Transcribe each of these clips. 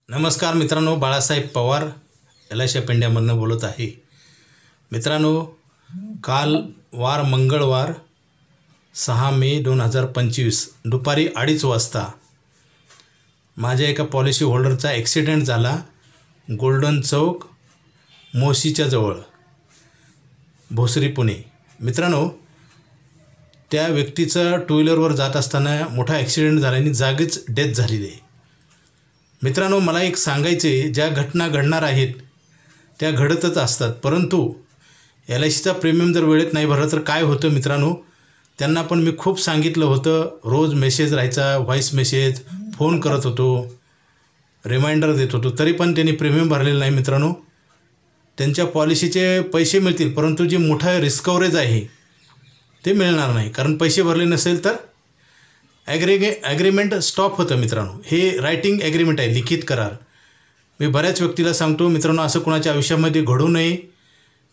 नमस्कार मित्रांनो, बाळासाहेब पवार LIC पेंड्यामधून बोलत आहे। मित्रांनो, काल वार मंगळवार 6 मे 2025 दुपारी 2:30 वाजता माझ्या एका पॉलिसी होल्डरचा ॲक्सिडेंट झाला गोल्डन चौक मोशीच्या जवळ, भोसरी, पुणे। मित्रांनो, त्या व्यक्तीचा टू व्हीलरवर जात असताना मोठा ॲक्सिडेंट झाल्याने जागीच डेथ झालेली आहे। मित्रांनो, मला एक सांगायचे, ज्या घटना घडणार आहेत त्या घडतच असतात, परंतु LICचा प्रीमियम जर वेळेत नाही भरला तर काय होतं मित्रांनो, त्यांना पण मी खूप सांगितलं होतं। रोज मेसेज राहायचा, व्हॉइस मेसेज, फोन करत होतो, रिमाइंडर देत होतो, तरी पण त्यांनी प्रीमियम भरलेलं नाही। मित्रांनो, त्यांच्या पॉलिसीचे पैसे मिळतील, परंतु जे मोठा रिस्क कव्हरेज आहे ते मिळणार नाही, कारण पैसे भरले नसेल तर ॲग्रीमेंट स्टॉप होतं। मित्रांनो, हे रायटिंग ॲग्रीमेंट आहे, लिखित करार। मी बऱ्याच व्यक्तीला सांगतो मित्रांनो, असं कोणाच्या आयुष्यामध्ये घडू नये,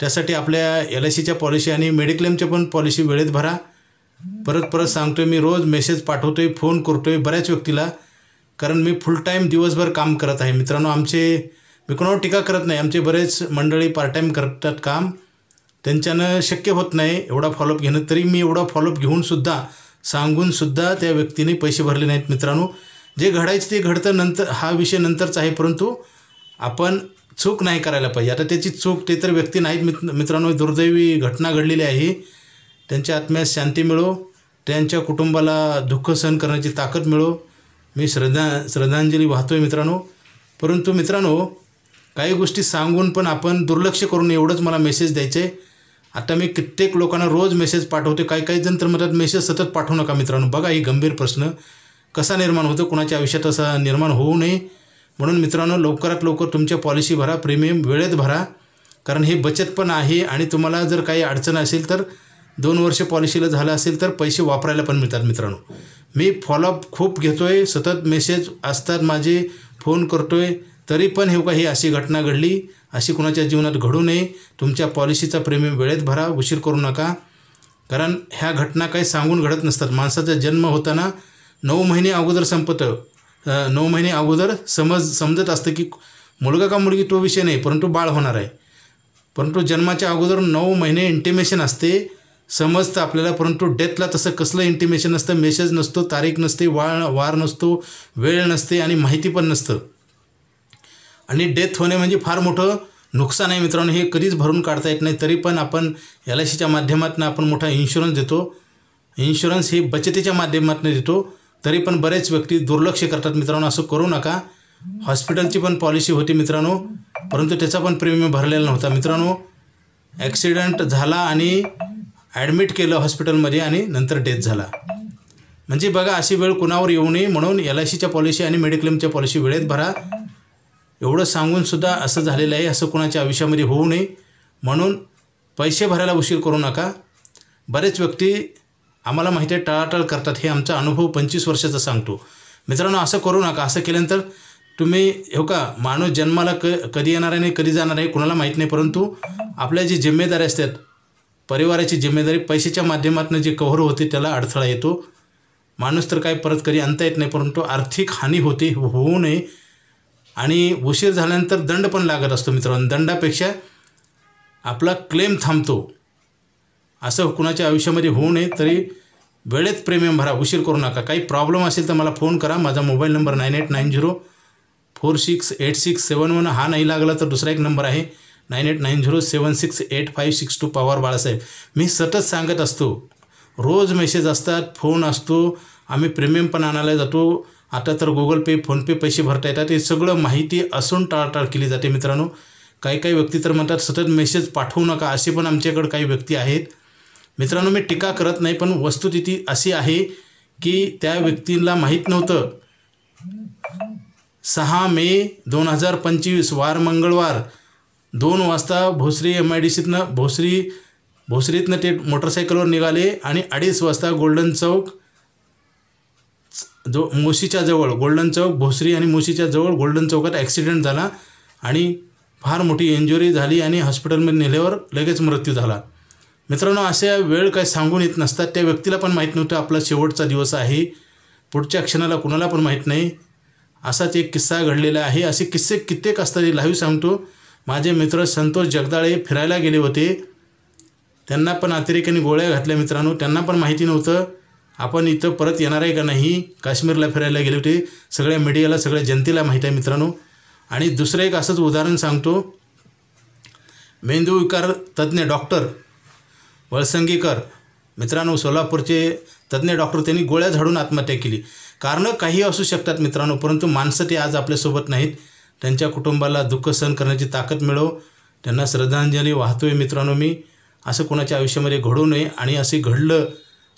त्यासाठी आपल्या LICच्या पॉलिसी आणि मेडिक्लेमच्या पण पॉलिसी वेळेत भरा। परत सांगतोय, मी रोज मेसेज पाठवतोय, फोन करतोय बऱ्याच व्यक्तीला, कारण मी फुल टाईम दिवसभर काम करत आहे। मित्रांनो, मी कोणावर टीका करत नाही, आमचे बरेच मंडळी पार्ट टाईम करतात काम, त्यांच्यानं शक्य होत नाही एवढा फॉलोअप घेणं, तरी मी एवढा फॉलोअप घेऊनसुद्धा सांगूनसुद्धा त्या व्यक्तीने पैसे भरले नाहीत। मित्रांनो, जे घडायचं ते घडतं, नंतर हा विषय नंतरचा आहे, परंतु आपण चूक नाही करायला पाहिजे। आता त्याची चूक, ते तर व्यक्ती नाहीत मित्रांनो, दुर्दैवी घटना घडलेली आहे, त्यांच्या आत्म्यास शांती मिळो, त्यांच्या कुटुंबाला दुःख सहन करण्याची ताकद मिळो, मी श्रद्धांजली वाहतोय मित्रांनो। परंतु मित्रांनो, काही गोष्टी सांगून पण आपण दुर्लक्ष करून एवढंच मला मेसेज द्यायचे। आता मी कित्येक लोकांना रोज मेसेज पाठवते, काही जण तर म्हणतात मेसेज सतत पाठवू नका। मित्रांनो, बघा, ही गंभीर प्रश्न कसा निर्माण होतो, कोणाच्या आयुष्यात असा निर्माण होऊ नये म्हणून मित्रांनो, लवकरात लवकर तुमच्या पॉलिसी भरा, प्रीमियम वेळेत भरा, कारण हे बचत पण आहे आणि तुम्हाला जर काही अडचण असेल तर 2 वर्ष पॉलिसीला झालं असेल तर पैसे वापरायला पण मिळतात। मित्रांनो, मी फॉलोअप खूप घेतोय, सतत मेसेज असतात माझे, फोन करतोय, तरी पण ही अशी घटना घडली, अशी कुणाच्या जीवनात घडू नये। तुमच्या पॉलिसीचा प्रीमियम वेळेत भरा, उशीर करू नका, कारण ह्या घटना काही सांगून घडत नसतात। माणसाचा जन्म होताना 9 महिने अगोदर संपतं, 9 महिने अगोदर समजत असतं की मुलगा का मुलगी तो विषय नाही, परंतु बाळ होणार आहे, परंतु जन्माच्या अगोदर 9 महिने इंटिमेशन असते, समजतं आपल्याला, परंतु डेथला तसं कसलं इंटिमेशन नसतं, मेसेज नसतो, तारीख नसते, वार नसतो, वेळ नसते आणि माहिती पण नसतं, आणि डेथ होणे म्हणजे फार मोठं नुकसान आहे। मित्रांनो, हे कधीच भरून काढता येत नाही, तरी पण आपण LICच्या माध्यमातून आपण मोठा इन्शुरन्स देतो, इन्शुरन्स हे बचतीच्या माध्यमातून देतो, तरी पण बरेच व्यक्ती दुर्लक्ष करतात। मित्रांनो, असं करू नका। हॉस्पिटलची पण पॉलिसी होती मित्रांनो, परंतु त्याचा पण प्रीमियम भरलेला नव्हता। मित्रांनो, ॲक्सिडेंट झाला आणि ॲडमिट केलं हॉस्पिटलमध्ये आणि नंतर डेथ झाला, म्हणजे बघा, अशी वेळ कुणावर येऊ नये म्हणून LICच्या पॉलिसी आणि मेडिक्लेमच्या पॉलिसी वेळेत भरा, एवढं सांगूनसुद्धा असं झालेलं आहे, असं कोणाच्या आयुष्यामध्ये होऊ नये म्हणून पैसे भरायला उशीर करू नका। बरेच व्यक्ती आम्हाला माहिती आहे टाळाटाळ करतात, हे आमचा अनुभव 25 वर्षाचा सांगतो। मित्रांनो, असं करू नका। असं केल्यानंतर तुम्ही माणूस जन्माला कधी येणार आहे, कधी जाणार आहे कुणाला माहीत नाही, परंतु आपल्या जी जिम्मेदारी असतात, परिवाराची जिम्मेदारी पैशाच्या माध्यमातून जे कव्हर होते त्याला अडथळा येतो। माणूस तर काय परत कधी आणता येत नाही, परंतु आर्थिक हानी होते, होऊ नये, आणि उशीर झाल्यानंतर दंड पण लागत असतो। मित्रांनो, दंडापेक्षा आपला क्लेम थांबतो, असं कुणाच्या आयुष्यामध्ये होऊ नये, तरी वेळेत प्रीमियम भरा, उशीर करू नका। काही प्रॉब्लेम असेल तर मला फोन करा, माझा मोबाईल नंबर 9890468671, हा नाही लागला तर दुसरा एक नंबर आहे 9890768562 पवार बाळासाहेब। मी सतत सांगत असतो, रोज मेसेज असतात, फोन असतो, आम्ही प्रीमियम पण आणायला जातो, आता तर गुगल पे, फोनपे पैसे भरता येतात, हे सगळं माहिती असून टाळाटाळ केली जाते। मित्रांनो, काही व्यक्ती तर म्हणतात सतत मेसेज पाठवू नका, असे पण आमच्याकडे काही व्यक्ती आहेत। मित्रांनो, मी टीका करत नाही, पण वस्तुस्थिती अशी आहे की त्या व्यक्तीला माहीत नव्हतं। 6 मे 2025 वार मंगळवार 2 वाजता भोसरी MIDCतनं भोसरीतनं ते मोटरसायकलवर निघाले आणि 2:30 वाजता गोल्डन चौक मोशीच्या जवळ, गोल्डन चौक भोसरी आणि मोशीच्या जवळ गोल्डन चौकात ॲक्सिडेंट झाला आणि फार मोठी इंजुरी झाली आणि हॉस्पिटलमध्ये नेल्यावर लगेच मृत्यू झाला। मित्रांनो, अशा वेळ काय सांगून येत नसतात, त्या व्यक्तीला पण माहीत नव्हतं आपला शेवटचा दिवस आहे, पुढच्या क्षणाला कुणाला पण माहीत नाही। असाच एक किस्सा घडलेला आहे. असे किस्से कित्येक असतात, लाईव्ह सांगतो. माझे मित्र संतोष जगदाळे फिरायला गेले होते. त्यांना पण अतिरेक्याने गोळ्या घातल्या मित्रांनो. त्यांना पण माहिती नव्हतं आपण इथं परत येणार आहे का नाही. काश्मीरला फिरायला गेले होते. सगळ्या मीडियाला, सगळ्या जनतेला माहीत आहे मित्रांनो. आणि दुसरं एक असंच उदाहरण सांगतो. मेंदूविकार तज्ज्ञ डॉक्टर वळसंगीकर मित्रांनो, सोलापूरचे तज्ज्ञ डॉक्टर, त्यांनी गोळ्या झाडून आत्महत्या केली. कारणं काही असू शकतात मित्रांनो, परंतु माणसं ते आज आपल्यासोबत नाहीत. त्यांच्या कुटुंबाला दुःख सहन करण्याची ताकद मिळव, त्यांना श्रद्धांजली वाहतोय मित्रांनो मी. असं कोणाच्या आयुष्यामध्ये घडू नये. आणि असे घडलं,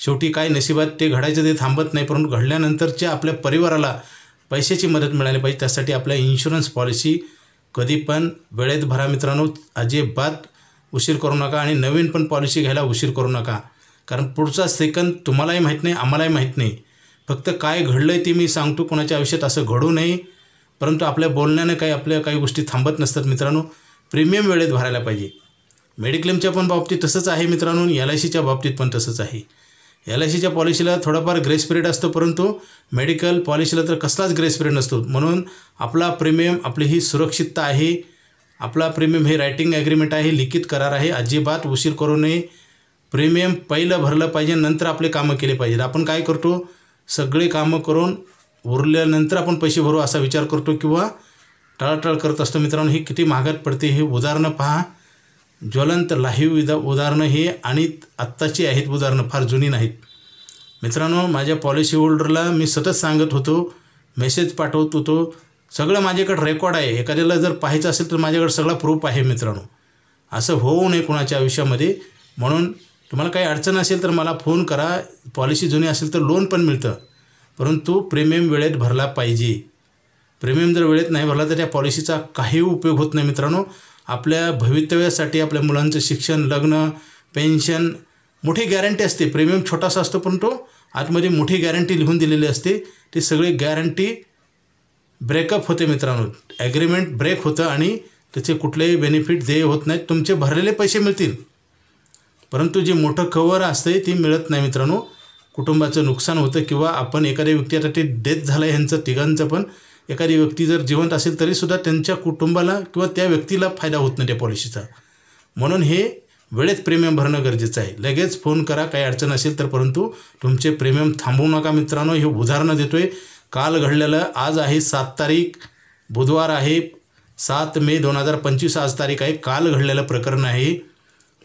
शेवटी काय नशिबात ते घडायचं ते थांबत नाही, परंतु घडल्यानंतरच्या आपल्या परिवाराला पैशाची मदत मिळाली पाहिजे. त्यासाठी आपल्या इन्शुरन्स पॉलिसी कधी पण वेळेत भरा मित्रांनो. अजिबात उशीर करू नका आणि नवीन पण पॉलिसी घ्यायला उशीर करू नका. कारण पुढचा सेकंद तुम्हालाही माहीत नाही, आम्हालाही माहीत नाही. फक्त काय घडलं आहे ते मी सांगतो. कोणाच्या आयुष्यात असं घडू नये. परंतु आपल्या बोलण्याने काही गोष्टी थांबत नसतात मित्रांनो. प्रीमियम वेळेत भरायला पाहिजे. मेडिक्लेमच्या पण बाबतीत तसंच आहे मित्रांनो. LICच्या बाबतीत पण तसंच आहे. LICच्या पॉलिसीला थोडाफार ग्रेस पिरियड असतो, परंतु मेडिकल पॉलिसीला तर कसलाच ग्रेस पिरियड नसतो. म्हणून आपला प्रीमियम, आपली ही सुरक्षितता आहे. आपला प्रीमियम हे रायटिंग ॲग्रीमेंट आहे, लिखित करार आहे. अजिबात उशीर करू नये. प्रीमियम पहिलं भरलं पाहिजे, नंतर आपले कामं केले पाहिजेत. आपण काय करतो, सगळे कामं करून उरल्यानंतर आपण पैसे भरू असा विचार करतो किंवा टाळाटाळ करत असतो मित्रांनो. हे किती महागात पडते. हे उदाहरणं पहा, ज्वलंत लाईव्ह उदाहरणं हे, आणि आत्ताची आहेत उदाहरणं, फार जुनी नाहीत मित्रांनो. माझ्या पॉलिसी होल्डरला मी सतत सांगत होतो, मेसेज पाठवत होतो. सगळं माझ्याकडे रेकॉर्ड आहे. एखाद्याला जर पाहायचं असेल तर माझ्याकडे सगळा प्रूफ आहे मित्रांनो. असं होऊ नये कोणाच्या आयुष्यामध्ये. म्हणून तुम्हाला काही अडचण असेल तर मला फोन करा. पॉलिसी जुनी असेल तर लोन पण मिळतं, परंतु प्रीमियम वेळेत भरला पाहिजे. प्रीमियम जर वेळेत नाही भरला तर त्या पॉलिसीचा काही उपयोग होत नाही मित्रांनो. आपल्या भवितव्यासाठी, आपल्या मुलांचं शिक्षण, लग्न, पेन्शन, मोठी गॅरंटी असते. प्रीमियम छोटासा असतो, परंतु आतमध्ये मोठी गॅरंटी लिहून दिलेली असते. ते सगळे गॅरंटी ब्रेकअप होते मित्रांनो. ॲग्रीमेंट ब्रेक होतं आणि त्याचे कुठलेही बेनिफिट देय होत नाहीत. तुमचे भरलेले पैसे मिळतील, परंतु जे मोठं कव्हर असते ती मिळत नाही मित्रांनो. कुटुंबाचं नुकसान होतं किंवा आपण एखाद्या व्यक्ती, आता ते डेथ झालं आहे ह्यांचं तिघांचं पण, एखादी व्यक्ती जर जिवंत असेल तरीसुद्धा त्यांच्या कुटुंबाला किंवा त्या व्यक्तीला फायदा होत नाही त्या पॉलिसीचा. म्हणून हे वेळेत प्रीमियम भरणं गरजेचं आहे. लगेच फोन करा काही अडचण असेल तर, परंतु तुमचे प्रीमियम थांबवू नका मित्रांनो. हे उदाहरणं देतो आहे. काल घडलेलं, आज आहे 7 तारीख, बुधवार आहे, 7 मे 2025 आज तारीख आहे. काल घडलेलं प्रकरण आहे.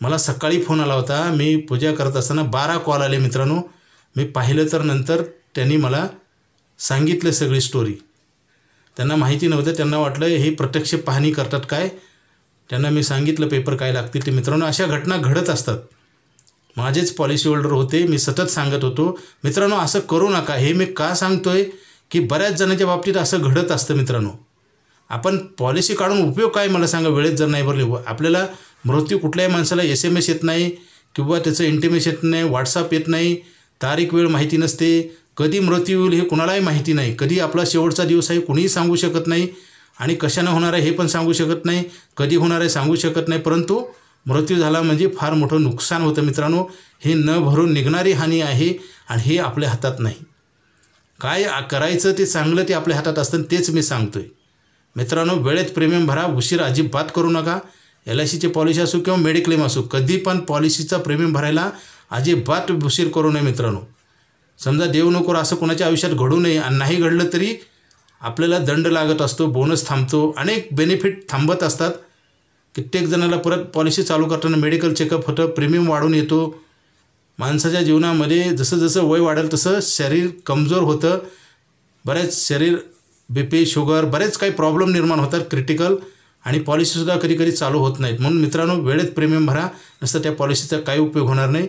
मला सकाळी फोन आला होता. मी पूजा करत असताना 12 कॉल आले मित्रांनो. मी पाहिलं तर नंतर त्यांनी मला सांगितलं सगळी स्टोरी. त्यांना माहिती नव्हतं, त्यांना वाटलं हे प्रत्यक्ष पाहणी करतात काय. त्यांना मी सांगितलं पेपर काय लागतील ते मित्रांनो. अशा घटना घडत असतात. माझेच पॉलिसी होल्डर होते, मी सतत सांगत होतो मित्रांनो असं करू नका. हे मी का सांगतोय की बऱ्याच जणांच्या बाबतीत असं घडत असतं मित्रांनो. आपण पॉलिसी काढून उपयोग काय मला सांगा, वेळेत जर नाही भरली. आपल्याला मृत्यू, कुठल्याही माणसाला SMS येत नाही किंवा त्याचं इंटिमेशन येत नाही, व्हॉट्सअप येत नाही, तारीख वेळ माहिती नसते, कधी मृत्यू होईल हे कुणालाही माहिती नाही, कधी आपला शेवटचा दिवस आहे कुणीही सांगू शकत नाही, आणि कशानं होणार आहे हे पण सांगू शकत नाही, कधी होणार आहे सांगू शकत नाही. परंतु मृत्यू झाला म्हणजे फार मोठं नुकसान होतं मित्रांनो. हे न भरून निघणारी हानी आहे आणि हे आपल्या हातात नाही. काय करायचं ते चांगलं ते आपल्या हातात असतं, तेच मी सांगतोय मित्रांनो. वेळेत प्रीमियम भरा, उशीर अजिबात करू नका. LICची पॉलिसी असो किंवा मेडिक्लेम असो, कधी पण पॉलिसीचा प्रीमियम भरायला अजिबात उशीर करू नये मित्रांनो. समजा देव नको असं कोणाच्या आयुष्यात घडू नये, आणि नाही घडलं तरी आपल्याला दंड लागत असतो, बोनस थांबतो, अनेक बेनिफिट थांबत असतात. कित्येक जणांना परत पॉलिसी चालू करताना मेडिकल चेकअप होतं, प्रीमियम वाढून येतो. माणसाच्या जीवनामध्ये जसं जसं वय वाढेल तसं शरीर कमजोर होतं. बरेच शरीर BP, शुगर, बरेच काही प्रॉब्लेम निर्माण होतात क्रिटिकल, आणि पॉलिसीसुद्धा कधी कधी चालू होत नाहीत. म्हणून मित्रांनो वेळेत प्रीमियम भरा, नसतं त्या पॉलिसीचा काही उपयोग होणार नाही.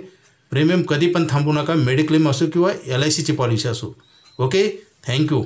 प्रीमियम कधी पण थांबवू नका, मेडिक्लेम असो किंवा LICची पॉलिसी असो. Okay, thank you.